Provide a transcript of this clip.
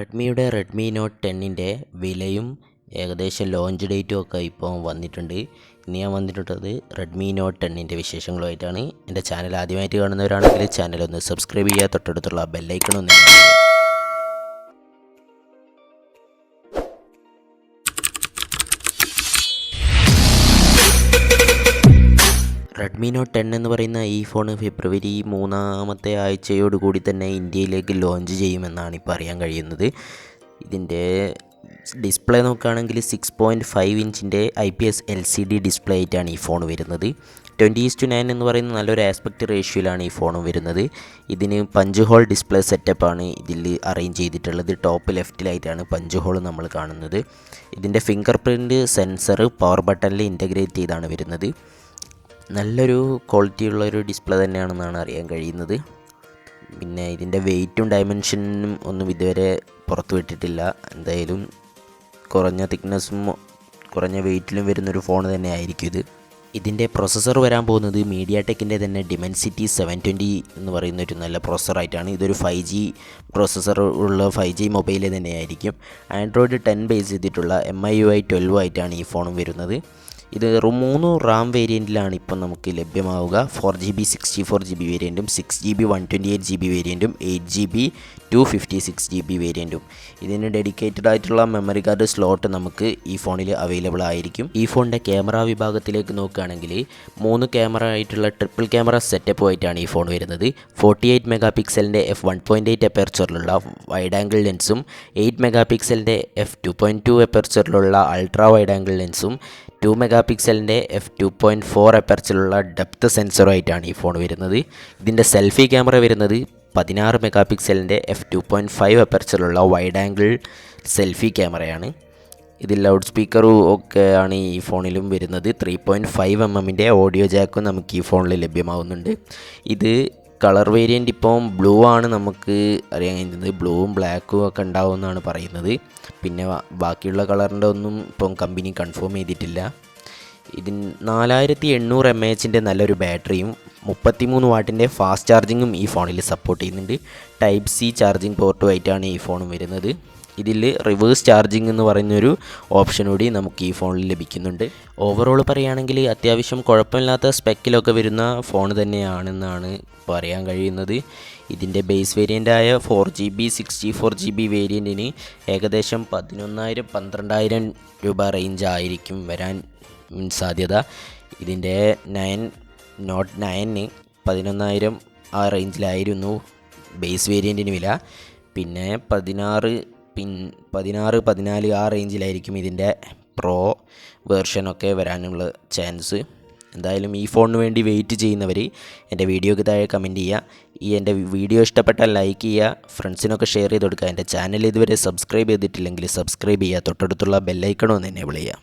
Redmi Note 10-ന്റെ വിലയും ഏകദേശം launch ഡേറ്റും ഒക്കെ ഇപ്പോൾ വന്നിട്ടുണ്ട്. ഇനി ഞാൻ വന്നിട്ടുള്ളത് Redmi Note 10-ന്റെ വിശേഷങ്ങളുമായിട്ടാണ്. എൻ്റെ ചാനൽ ആദ്യമായിട്ട് കാണുന്നവരാണെങ്കിൽ ചാനൽ ഒന്ന് സബ്സ്ക്രൈബ് ചെയ്യുക, തൊട്ടടുത്തുള്ള ബെല്ലൈക്കൺ ഒന്ന് എനേബിൾ ചെയ്യുക. Redmi Note 10 എന്ന് പറയുന്ന ഈ ഫോൺ ഫെബ്രുവരി 3-ാമത്തെ ആഴ്ചയോടുകൂടി തന്നെ ഇന്ത്യയിലേക്ക് ലോഞ്ച് ചെയ്യുമെന്നാണ് ഇപ്പോൾ അറിയാൻ കഴിയുന്നത്. ഇതിൻ്റെ ഡിസ്പ്ലേ നോക്കുകയാണെങ്കിൽ 6.5 ഇഞ്ചിൻ്റെ IPS LCD ഡിസ്പ്ലേ ആയിട്ടാണ് ഈ ഫോൺ വരുന്നത്. 20:9 എന്ന് പറയുന്ന നല്ലൊരു ആസ്പെക്റ്റ് റേഷ്യോയിലാണ് ഈ ഫോൺ വരുന്നത്. ഇതിന് പഞ്ച് ഹോൾ ഡിസ്പ്ലേ സെറ്റപ്പാണ് ഇതിൽ അറേഞ്ച് ചെയ്തിട്ടുള്ളത്. ടോപ്പ് ലെഫ്റ്റിലായിട്ടാണ് പഞ്ച് ഹോൾ നമ്മൾ കാണുന്നത്. ഇതിൻ്റെ ഫിംഗർ പ്രിൻറ്റ് സെൻസർ പവർ ബട്ടണിൽ ഇൻ്റഗ്രേറ്റ് ചെയ്താണ് വരുന്നത്. നല്ലൊരു ക്വാളിറ്റി ഉള്ളൊരു ഡിസ്പ്ലേ തന്നെയാണെന്നാണ് അറിയാൻ കഴിയുന്നത്. പിന്നെ ഇതിൻ്റെ വെയ്റ്റും ഡയമെൻഷനും ഒന്നും ഇതുവരെ പുറത്തു വിട്ടിട്ടില്ല. എന്തായാലും കുറഞ്ഞ തിക്നെസ്സും കുറഞ്ഞ വെയ്റ്റിലും വരുന്നൊരു ഫോൺ തന്നെ ആയിരിക്കും ഇത്. ഇതിൻ്റെ പ്രൊസസ്സർ വരാൻ പോകുന്നത് മീഡിയാടെക്കിൻ്റെ തന്നെ Dimensity 720 എന്ന് പറയുന്നൊരു നല്ല പ്രൊസസ്സറായിട്ടാണ്. ഇതൊരു 5G പ്രൊസസ്സർ ഉള്ള 5G മൊബൈൽ തന്നെയായിരിക്കും. ആൻഡ്രോയിഡ് 10 ബേസ് ചെയ്തിട്ടുള്ള MIUI 12 ആയിട്ടാണ് ഈ ഫോണും വരുന്നത്. ഇത് 3 റാം വേരിയൻറ്റിലാണ് ഇപ്പം നമുക്ക് ലഭ്യമാവുക. 4GB 64GB വേരിയൻറ്റും 6GB 128GB വേരിയൻറ്റും 8GB 256GB വേരിയൻറ്റും. ഇതിന് ഡെഡിക്കേറ്റഡ് ആയിട്ടുള്ള മെമ്മറി കാർഡ് സ്ലോട്ട് നമുക്ക് ഈ ഫോണിൽ അവൈലബിൾ ആയിരിക്കും. ഈ ഫോണിൻ്റെ ക്യാമറ വിഭാഗത്തിലേക്ക് നോക്കുകയാണെങ്കിൽ 3 ക്യാമറ ആയിട്ടുള്ള ട്രിപ്പിൾ ക്യാമറ സെറ്റപ്പുമായിട്ടാണ് ഈ ഫോൺ വരുന്നത്. 48 മെഗാപിക്സലിൻ്റെ f1.8 എപ്പർച്ചറിലുള്ള വൈഡ് ആംഗിൾ ലെൻസും 8 മെഗാപിക്സലിൻ്റെ f2.2 എപ്പർച്ചറിലുള്ള അൾട്രാ വൈഡ് ആംഗിൾ ലെൻസും 2 മെഗാപിക്സലിൻ്റെ f2.4 എപ്പർച്ചറിലുള്ള ഡെപ്ത് സെൻസറുമായിട്ടാണ് ഈ ഫോൺ വരുന്നത്. ഇതിൻ്റെ സെൽഫി ക്യാമറ വരുന്നത് 16 മെഗാപിക്സലിൻ്റെ f2.5 എപ്പർച്ചറിലുള്ള വൈഡ് ആംഗിൾ സെൽഫി ക്യാമറയാണ്. ഇതിൽ ലൗഡ് സ്പീക്കറും ഒക്കെ ആണ് ഈ ഫോണിലും വരുന്നത്. 3.5mm ഓഡിയോ ജാക്കും നമുക്ക് ഈ ഫോണിൽ ലഭ്യമാവുന്നുണ്ട്. ഇത് കളർ വേരിയൻ്റ് ഇപ്പം ബ്ലൂ ആണ് നമുക്ക് അറിയാൻ കഴിയുന്നത്. ബ്ലൂവും ബ്ലാക്കും ഒക്കെ ഉണ്ടാവുമെന്നാണ് പറയുന്നത്. പിന്നെ ബാക്കിയുള്ള കളറിൻ്റെ ഒന്നും ഇപ്പം കമ്പനി കൺഫേം ചെയ്തിട്ടില്ല. ഇതിന് 4800 mAh നല്ലൊരു ബാറ്ററിയും 33 വാട്ടിൻ്റെ ഫാസ്റ്റ് ചാർജിങ്ങും ഈ ഫോണിൽ സപ്പോർട്ട് ചെയ്യുന്നുണ്ട്. ടൈപ്പ് C ചാർജിങ് പോർട്ടുമായിട്ടാണ് ഈ ഫോണും വരുന്നത്. ഇതിൽ റിവേഴ്സ് ചാർജിങ് എന്ന് പറയുന്നൊരു ഓപ്ഷൻ കൂടി നമുക്ക് ഈ ഫോണിൽ ലഭിക്കുന്നുണ്ട്. ഓവറോൾ പറയുകയാണെങ്കിൽ അത്യാവശ്യം കുഴപ്പമില്ലാത്ത സ്പെക്കിലൊക്കെ വരുന്ന ഫോൺ തന്നെയാണെന്നാണ് പറയാൻ കഴിയുന്നത്. ഇതിൻ്റെ ബേസ് വേരിയൻ്റായ 4GB 64GB വേരിയൻറ്റിന് ഏകദേശം 11,000-12,000 രൂപ റേഞ്ച് ആയിരിക്കും വരാൻ സാധ്യത. ഇതിൻ്റെ Note 9 11,000 ആ റേഞ്ചിലായിരുന്നു ബേസ് വേരിയൻറ്റിന് വില. പിന്നെ 14 ആ റേഞ്ചിലായിരിക്കും ഇതിൻ്റെ പ്രോ വേർഷനൊക്കെ വരാനുള്ള ചാൻസ്. എന്തായാലും ഈ ഫോണിന് വേണ്ടി വെയിറ്റ് ചെയ്യുന്നവർ എൻ്റെ വീഡിയോയ്ക്ക് താഴെ കമൻറ്റ് ചെയ്യുക. എൻ്റെ വീഡിയോ ഇഷ്ടപ്പെട്ടാൽ ലൈക്ക് ചെയ്യുക, ഫ്രണ്ട്സിനൊക്കെ ഷെയർ ചെയ്ത് കൊടുക്കുക. എൻ്റെ ചാനൽ ഇതുവരെ സബ്സ്ക്രൈബ് ചെയ്തിട്ടില്ലെങ്കിൽ സബ്സ്ക്രൈബ് ചെയ്യുക, തൊട്ടടുത്തുള്ള ബെല്ലൈക്കൺ ഒന്ന് എനേബിൾ ചെയ്യുക.